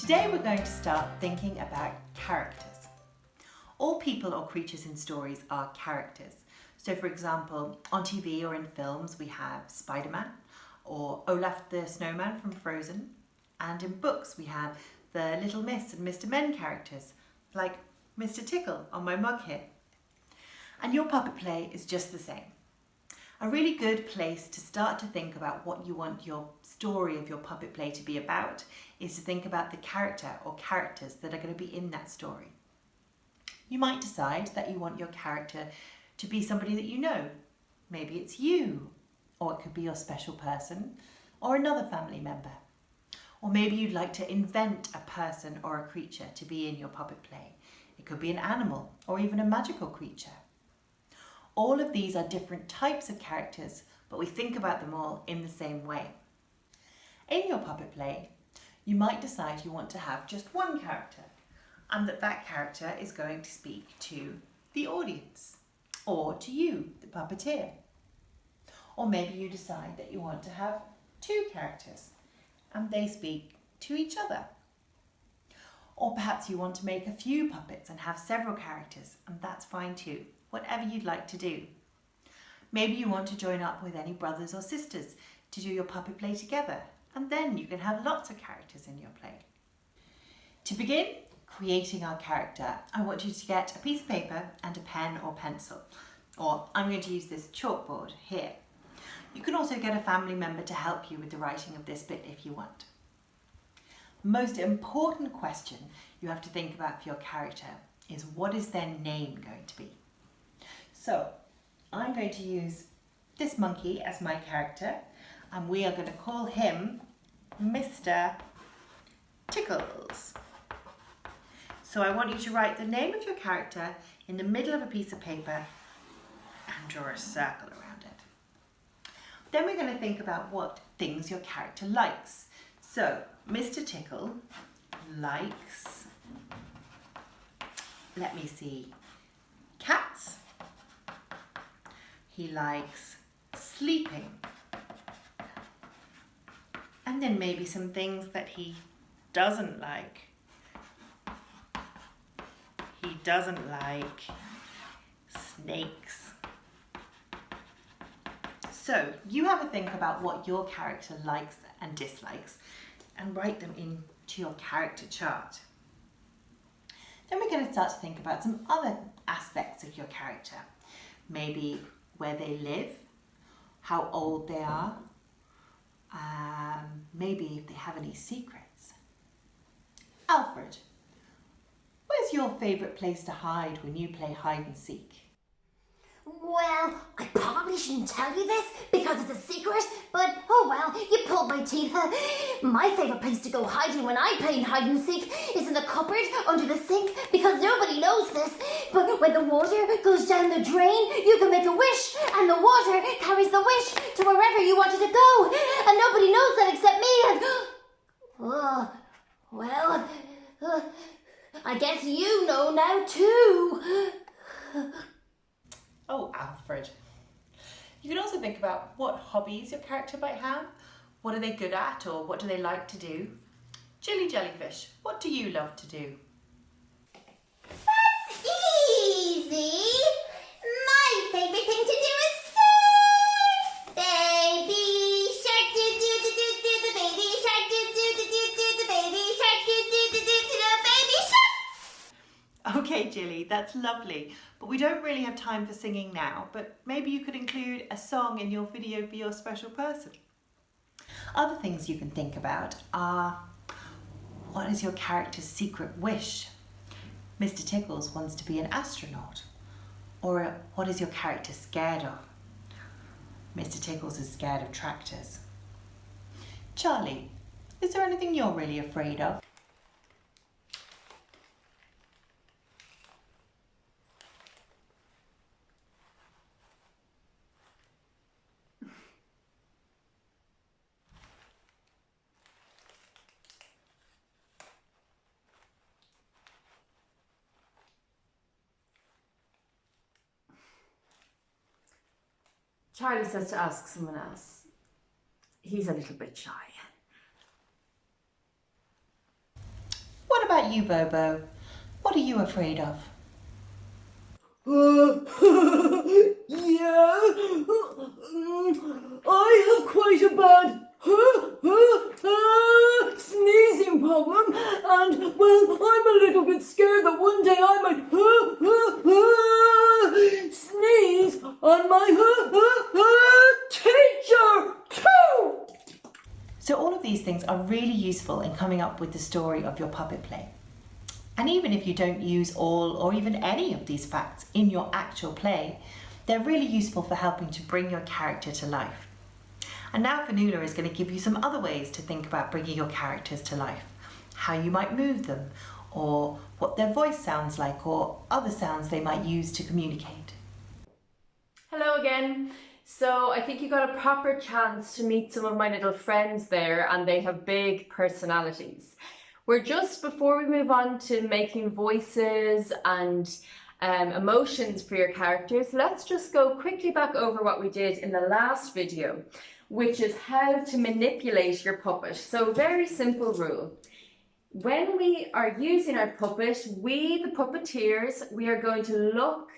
Today we're going to start thinking about characters. All people or creatures in stories are characters. So for example, on TV or in films we have Spider-Man or Olaf the Snowman from Frozen, and in books we have the Little Miss and Mr. Men characters like Mr. Tickle on my mug here. And your puppet play is just the same. A really good place to start to think about what you want your story of your puppet play to be about is to think about the character or characters that are going to be in that story. You might decide that you want your character to be somebody that you know. Maybe it's you, or it could be your special person, or another family member. Or maybe you'd like to invent a person or a creature to be in your puppet play. It could be an animal or even a magical creature. All of these are different types of characters, but we think about them all in the same way. In your puppet play, you might decide you want to have just one character, and that character is going to speak to the audience, or to you, the puppeteer. Or maybe you decide that you want to have two characters, and they speak to each other. Or perhaps you want to make a few puppets and have several characters, and that's fine too. Whatever you'd like to do. Maybe you want to join up with any brothers or sisters to do your puppet play together, and then you can have lots of characters in your play. To begin creating our character, I want you to get a piece of paper and a pen or pencil, or I'm going to use this chalkboard here. You can also get a family member to help you with the writing of this bit if you want. Most important question you have to think about for your character is, what is their name going to be? So I'm going to use this monkey as my character, and we are going to call him Mr. Tickles. So I want you to write the name of your character in the middle of a piece of paper and draw a circle around it. Then we're going to think about what things your character likes. So Mr. Tickle likes, let me see, cats. He likes sleeping. And then maybe some things that he doesn't like. He doesn't like snakes. So you have a think about what your character likes and dislikes and write them into your character chart. Then we're going to start to think about some other aspects of your character. Maybe where they live, how old they are, maybe if they have any secrets. Alfred, where's your favourite place to hide when you play hide and seek? Well, I probably shouldn't tell you this because it's a secret, but oh well, you pulled my teeth. My favourite place to go hiding when I play hide and seek is in the cupboard under the sink because nobody knows this. But when the water goes down the drain, you can make a wish and the water carries the wish to wherever you want it to go. And nobody knows that except me. I guess you know now too. Oh, Alfred. You can also think about what hobbies your character might have. What are they good at, or what do they like to do? Jilly Jellyfish, what do you love to do? That's easy. My favourite thing to do is sing. Baby shark do do do do do, the baby shark do do do do do, the baby shark do do do do do, the baby shark. Okay, Jilly, that's lovely, but we don't really have time for singing now, but maybe you could include a song in your video for your special person. Other things you can think about are, what is your character's secret wish? Mr. Tickles wants to be an astronaut. Or what is your character scared of? Mr. Tickles is scared of tractors. Charlie, is there anything you're really afraid of? Charlie says to ask someone else. He's a little bit shy. about you, Bobo? What are you afraid of? Yeah, I have quite a bad sneezing problem, and well, I'm a little bit scared that one day I might sneeze on my teacher too. So all of these things are really useful in coming up with the story of your puppet play. And even if you don't use all or even any of these facts in your actual play, they're really useful for helping to bring your character to life. And now Fionnuala is going to give you some other ways to think about bringing your characters to life. How you might move them, or what their voice sounds like, or other sounds they might use to communicate. Hello again. So I think you got a proper chance to meet some of my little friends there, and they have big personalities. We're just before we move on to making voices and emotions for your characters, let's just go quickly back over what we did in the last video, which is how to manipulate your puppet. So very simple rule. When we are using our puppet, we, the puppeteers, we are going to look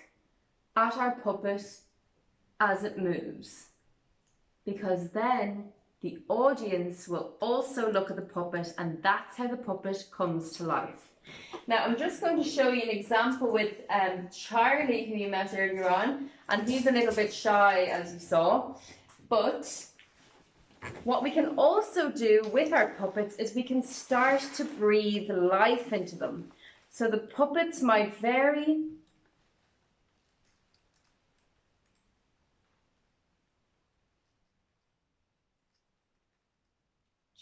at our puppet as it moves, because then the audience will also look at the puppet, and that's how the puppet comes to life. Now I'm just going to show you an example with Charlie, who you met earlier on, and he's a little bit shy, as you saw. But what we can also do with our puppets is we can start to breathe life into them. So the puppets might very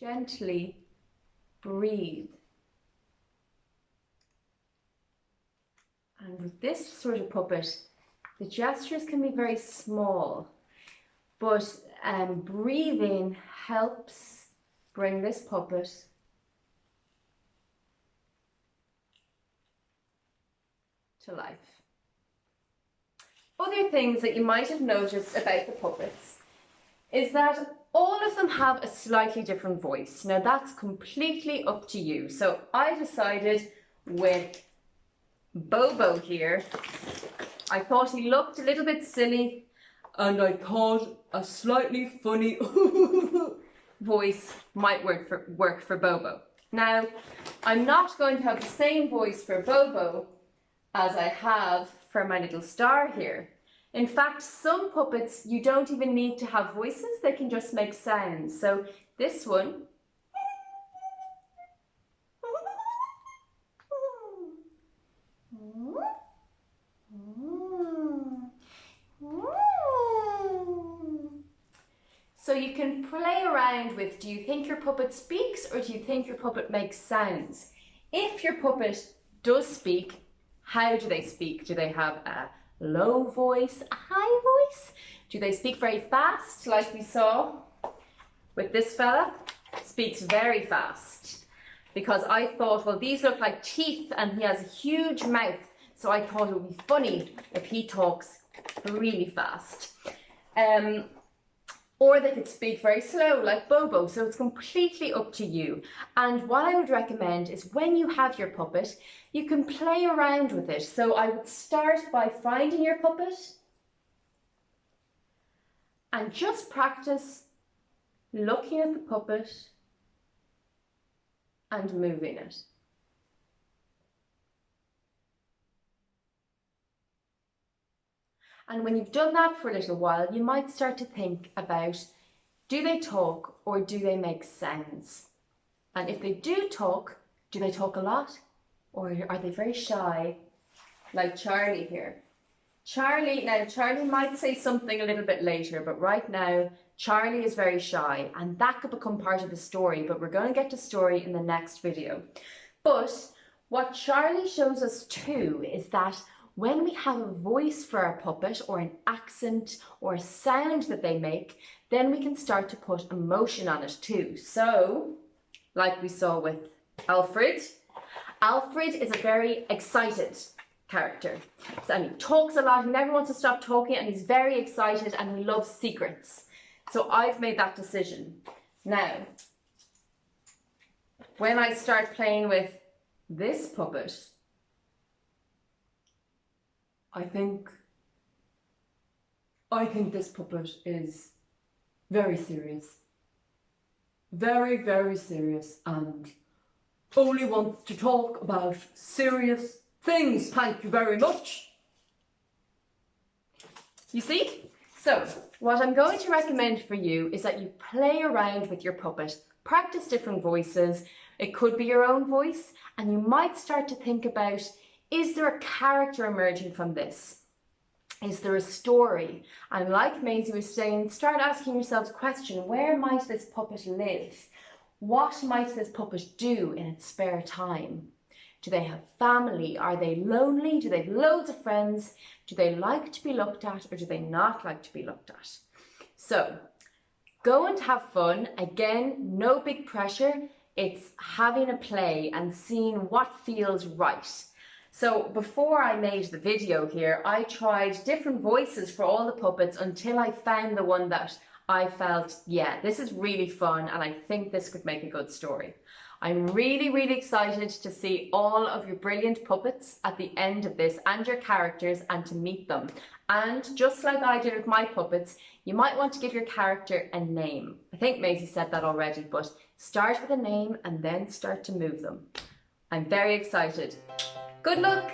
gently breathe. And with this sort of puppet, the gestures can be very small, but breathing helps bring this puppet to life. Other things that you might have noticed about the puppets is that all of them have a slightly different voice. Now that's completely up to you. So I decided with Bobo here, I thought he looked a little bit silly, and I thought a slightly funny voice might work for Bobo. Now, I'm not going to have the same voice for Bobo as I have for my little star here. In fact, some puppets, you don't even need to have voices, they can just make sounds. So this one, so you can play around with, do you think your puppet speaks or do you think your puppet makes sounds? If your puppet does speak, how do they speak? Do they have a low voice, a high voice? Do they speak very fast, like we saw with this fella? Speaks very fast, because I thought, well, these look like teeth and he has a huge mouth, so I thought it would be funny if he talks really fast. Or they could speak very slow, like Bobo, so it's completely up to you. And what I would recommend is when you have your puppet, you can play around with it. So I would start by finding your puppet and just practice looking at the puppet and moving it. And when you've done that for a little while, you might start to think about, do they talk or do they make sounds? And if they do they talk a lot? Or are they very shy, like Charlie here? Charlie might say something a little bit later, but right now, Charlie is very shy, and that could become part of the story, but we're going to get to story in the next video. But what Charlie shows us too is that when we have a voice for our puppet, or an accent, or a sound that they make, then we can start to put emotion on it too. So, like we saw with Alfred, Alfred is a very excited character. And he talks a lot, he never wants to stop talking, and he's very excited, and he loves secrets. So I've made that decision. Now, when I start playing with this puppet, I think this puppet is very serious. Very, very serious, and only wants to talk about serious things. Thank you very much. you see? So what I'm going to recommend for you is that you play around with your puppet, practice different voices. It could be your own voice, and you might start to think about, is there a character emerging from this? Is there a story? And like Maisie was saying, start asking yourselves the question, where might this puppet live? What might this puppet do in its spare time? Do they have family? Are they lonely? Do they have loads of friends? Do they like to be looked at, or do they not like to be looked at? So go and have fun. Again, no big pressure. It's having a play and seeing what feels right. So before I made the video here, I tried different voices for all the puppets until I found the one that I felt, yeah, this is really fun and I think this could make a good story. I'm really, really excited to see all of your brilliant puppets at the end of this and your characters, and to meet them. And just like I did with my puppets, you might want to give your character a name. I think Maisie said that already, but start with a name and then start to move them. I'm very excited. Good luck!